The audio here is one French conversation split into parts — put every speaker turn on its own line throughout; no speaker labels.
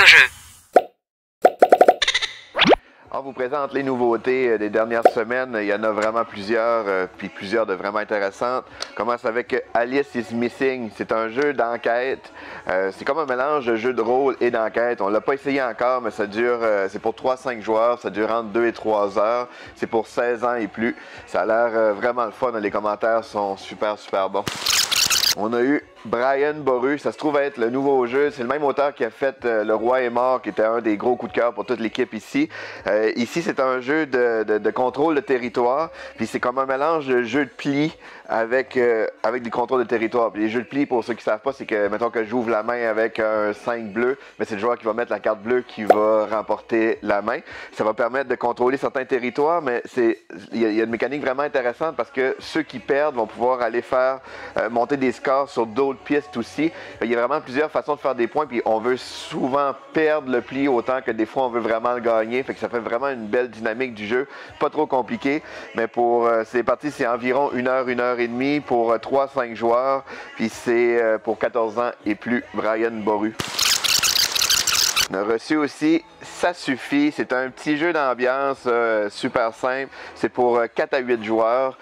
au jeu.
On vous présente les nouveautés des dernières semaines. Il y en a vraiment plusieurs, puis plusieurs de vraiment intéressantes. On commence avec Alice is Missing. C'est un jeu d'enquête. C'est comme un mélange de jeu de rôle et d'enquête. On ne l'a pas essayé encore, mais ça dure, c'est pour 3-5 joueurs. Ça dure entre 2 et 3 heures. C'est pour 16 ans et plus. Ça a l'air vraiment le fun. Les commentaires sont super bons. On a eu Bryan Boru, ça se trouve être le nouveau jeu. C'est le même auteur qui a fait Le Roi est mort, qui était un des gros coups de cœur pour toute l'équipe ici. Ici, c'est un jeu de contrôle de territoire. Puis c'est comme un mélange de jeu de pli avec des contrôles de territoire. Puis les jeux de pli, pour ceux qui ne savent pas, c'est que, mettons que j'ouvre la main avec un 5 bleu, mais c'est le joueur qui va mettre la carte bleue qui va remporter la main. Ça va permettre de contrôler certains territoires, mais il y a une mécanique vraiment intéressante parce que ceux qui perdent vont pouvoir aller faire monter des scores sur d'autres pistes aussi. Il y a vraiment plusieurs façons de faire des points, puis on veut souvent perdre le pli autant que des fois on veut vraiment le gagner. Fait que ça fait vraiment une belle dynamique du jeu. Pas trop compliqué, mais pour ces parties, c'est environ 1 heure et demie pour 3-5 joueurs. Puis c'est pour 14 ans et plus, Bryan Boru. On a reçu aussi Ça suffit, c'est un petit jeu d'ambiance super simple. C'est pour 4 à 8 joueurs.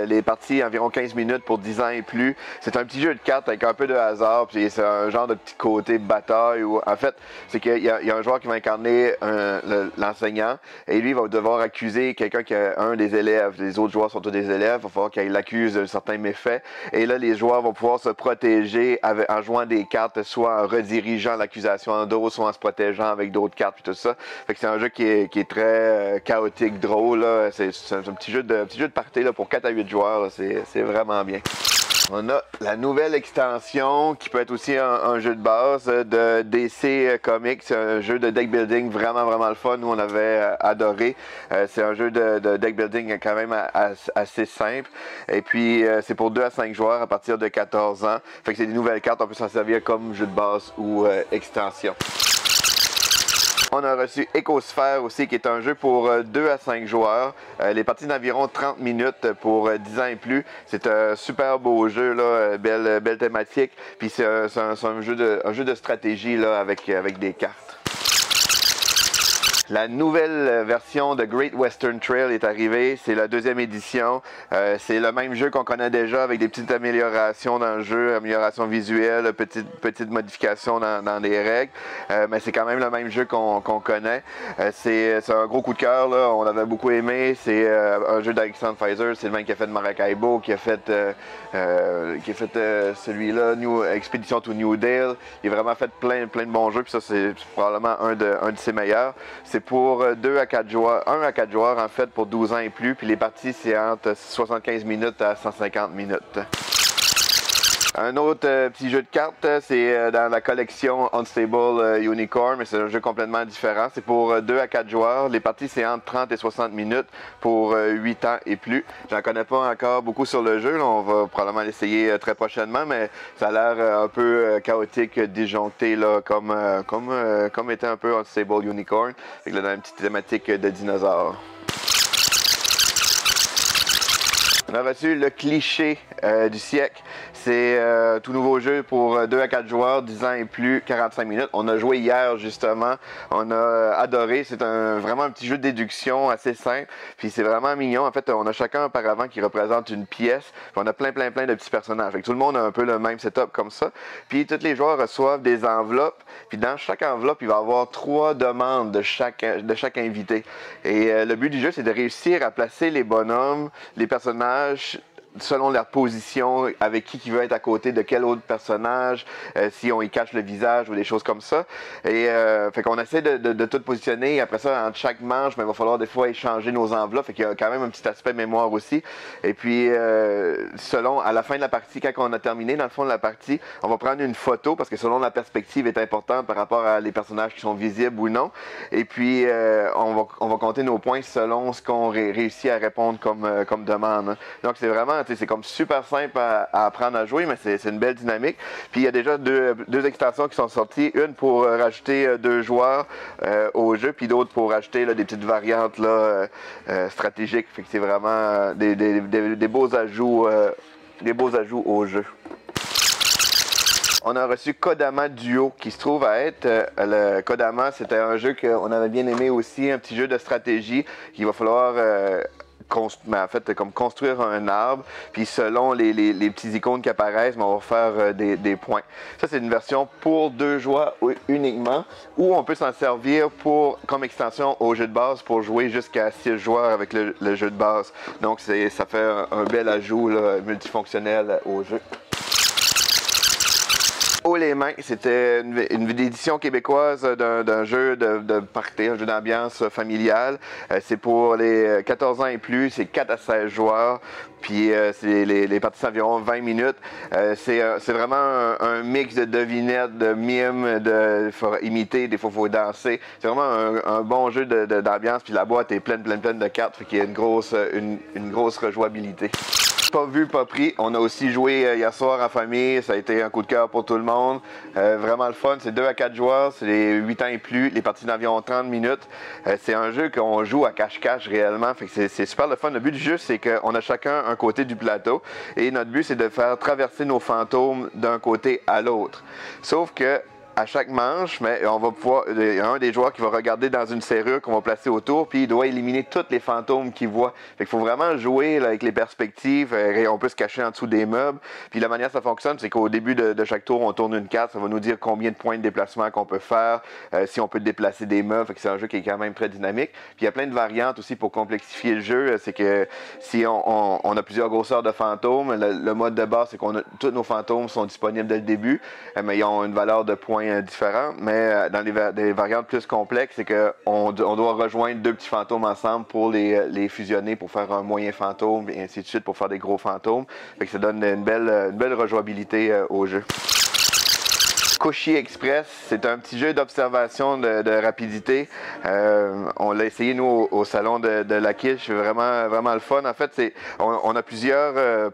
Les parties environ 15 minutes pour 10 ans et plus. C'est un petit jeu de cartes avec un peu de hasard. Puis c'est un genre de petit côté bataille. Où, en fait, c'est qu'il y a un joueur qui va incarner l'enseignant. Et lui, il va devoir accuser quelqu'un qui a un des élèves. Les autres joueurs sont tous des élèves. Il va falloir qu'il l'accuse de certains méfaits. Et là, les joueurs vont pouvoir se protéger en jouant des cartes, soit en redirigeant l'accusation en dos, soit en se protégeant avec d'autres cartes et tout ça. Fait que c'est un jeu qui est très chaotique, drôle. C'est un petit jeu de party là, pour 4 à 8 joueurs. C'est vraiment bien. On a la nouvelle extension qui peut être aussi un jeu de base de DC Comics. C'est un jeu de deck building vraiment le fun. Nous, on avait adoré. C'est un jeu de deck building quand même assez simple. Et puis, c'est pour 2 à 5 joueurs à partir de 14 ans. Fait que c'est des nouvelles cartes. On peut s'en servir comme jeu de base ou extension. On a reçu Ecosphère aussi, qui est un jeu pour 2 à 5 joueurs. Les parties d'environ 30 minutes pour 10 ans et plus. C'est un super beau jeu, là, belle thématique. Puis c'est un jeu de stratégie là, avec des cartes. La nouvelle version de Great Western Trail est arrivée, c'est la 2e édition. C'est le même jeu qu'on connaît déjà avec des petites améliorations dans le jeu, améliorations visuelles, petites modifications dans les règles. Mais c'est quand même le même jeu qu'on connaît. C'est un gros coup de cœur, là. On l'avait beaucoup aimé. C'est un jeu d'Alexandre Pfizer, c'est le même qui a fait Maracaibo, qui a fait celui-là, Expedition to New Dale. Il a vraiment fait plein de bons jeux, puis ça c'est probablement un de ses meilleurs. C'est pour 2 à 4 joueurs, 1 à 4 joueurs en fait pour 12 ans et plus, puis les parties c'est entre 75 minutes à 150 minutes. Un autre petit jeu de cartes, c'est dans la collection Unstable Unicorn, mais c'est un jeu complètement différent. C'est pour 2 à 4 joueurs. Les parties, c'est entre 30 et 60 minutes pour 8 ans et plus. J'en connais pas encore beaucoup sur le jeu. Là, on va probablement l'essayer très prochainement, mais ça a l'air un peu chaotique, disjoncté, là, comme était un peu Unstable Unicorn. Fait que là, dans une petite thématique de dinosaures. On a reçu le cliché du siècle. C'est tout nouveau jeu pour 2 à 4 joueurs, 10 ans et plus, 45 minutes. On a joué hier justement. On a adoré. C'est vraiment un petit jeu de déduction assez simple. Puis c'est vraiment mignon. En fait, on a chacun un paravent qui représente une pièce. Puis on a plein de petits personnages. Fait que tout le monde a un peu le même setup comme ça. Puis tous les joueurs reçoivent des enveloppes. Puis dans chaque enveloppe, il va y avoir 3 demandes de chaque invité. Et le but du jeu, c'est de réussir à placer les bonhommes, les personnages, selon leur position, avec qui veut être à côté de quel autre personnage, si on y cache le visage ou des choses comme ça. Et fait qu'on essaie de tout positionner. Après ça, entre chaque manche, il va falloir des fois échanger nos enveloppes. Fait qu'il y a quand même un petit aspect mémoire aussi. Et puis, à la fin de la partie, quand on a terminé, dans le fond de la partie, on va prendre une photo parce que selon la perspective est importante par rapport à les personnages qui sont visibles ou non. Et puis, on va compter nos points selon ce qu'on réussit à répondre comme demande. Donc, c'est vraiment c'est comme super simple à apprendre à jouer, mais c'est une belle dynamique. Puis il y a déjà deux extensions qui sont sorties, une pour rajouter 2 joueurs au jeu, puis d'autres pour rajouter là, des petites variantes là, stratégiques. Fait que c'est vraiment des beaux ajouts au jeu. on a reçu Kodama Duo, qui se trouve à être le Kodama. C'était un jeu qu'on avait bien aimé aussi, un petit jeu de stratégie qu'il va falloir en fait, comme construire un arbre, puis selon les petits icônes qui apparaissent, on va faire des points. Ça, c'est une version pour 2 joueurs uniquement, ou on peut s'en servir comme extension au jeu de base pour jouer jusqu'à 6 joueurs avec le jeu de base. Donc, ça fait un bel ajout là, multifonctionnel au jeu. Haut les mains, c'était une édition québécoise d'un jeu de party, un jeu d'ambiance familiale. C'est pour les 14 ans et plus, c'est 4 à 16 joueurs. Puis les parties c'est environ 20 minutes. C'est vraiment un mix de devinettes, de mimes, il faut imiter, des fois il faut danser. C'est vraiment un bon jeu d'ambiance. Puis la boîte est pleine de cartes, fait qu'il y a une grosse rejouabilité. Pas vu, pas pris. On a aussi joué hier soir en famille. Ça a été un coup de cœur pour tout le monde. Vraiment le fun. C'est 2 à 4 joueurs. C'est les 8 ans et plus. Les parties d'environ 30 minutes. C'est un jeu qu'on joue à cache-cache réellement. Fait que c'est super le fun. Le but du jeu, c'est qu'on a chacun un côté du plateau. Et notre but, c'est de faire traverser nos fantômes d'un côté à l'autre. Sauf que à chaque manche, mais on va pouvoir, il y a un des joueurs qui va regarder dans une serrure qu'on va placer autour, puis il doit éliminer tous les fantômes qu'il voit. Fait qu'il faut vraiment jouer là, avec les perspectives. On peut se cacher en dessous des meubles. Puis la manière dont ça fonctionne, c'est qu'au début de chaque tour, on tourne une carte. Ça va nous dire combien de points de déplacement qu'on peut faire, si on peut déplacer des meubles. Fait que c'est un jeu qui est quand même très dynamique. Puis il y a plein de variantes aussi pour complexifier le jeu. C'est que si on a plusieurs grosseurs de fantômes, le mode de base, c'est tous nos fantômes sont disponibles dès le début, mais ils ont une valeur de points différents, mais dans des variantes plus complexes, c'est qu'on doit rejoindre 2 petits fantômes ensemble pour les fusionner, pour faire un moyen fantôme, et ainsi de suite, pour faire des gros fantômes. Fait que ça donne une belle rejouabilité au jeu. Koshi Express, c'est un petit jeu d'observation de rapidité. On l'a essayé nous au salon de la quiche, vraiment le fun. En fait, on a plusieurs,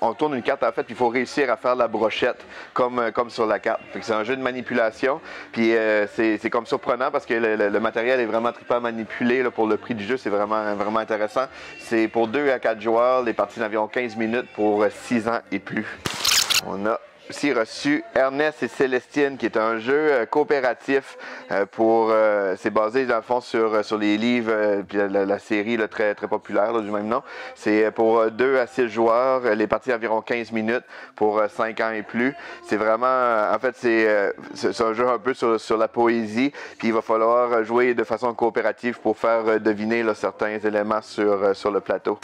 on tourne une carte en fait, puis il faut réussir à faire la brochette comme sur la carte. C'est un jeu de manipulation, puis c'est comme surprenant parce que le matériel est vraiment trippant à manipuler là, pour le prix du jeu, c'est vraiment intéressant. C'est pour 2 à 4 joueurs, les parties d'environ 15 minutes pour 6 ans et plus. On a aussi reçu Ernest et Célestine, qui est un jeu coopératif c'est basé dans le fond sur les livres puis la série là, très populaire là, du même nom. C'est pour 2 à 6 joueurs, les parties environ 15 minutes pour 5 ans et plus. C'est vraiment, en fait, c'est un jeu un peu sur la poésie, puis il va falloir jouer de façon coopérative pour faire deviner là, certains éléments sur le plateau.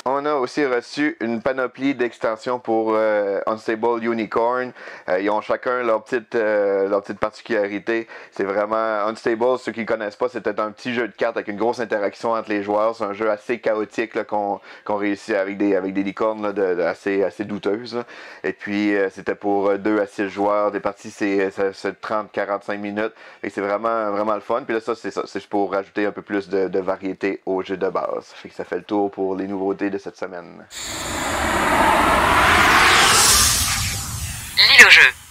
On a aussi reçu une panoplie d'extensions pour Unstable Unicorn. Ils ont chacun leur petite particularité. C'est vraiment Unstable, ceux qui ne connaissent pas, c'était un petit jeu de cartes avec une grosse interaction entre les joueurs. C'est un jeu assez chaotique là, qu'on réussit avec des licornes là, assez douteuses. Là. Et puis c'était pour 2 à 6 joueurs. Des parties c'est 30-45 minutes. Et c'est vraiment le fun. Puis là c'est pour rajouter un peu plus de variété au jeu de base. Fait que ça fait le tour pour les nouveautés de cette semaine.
Lis le jeu.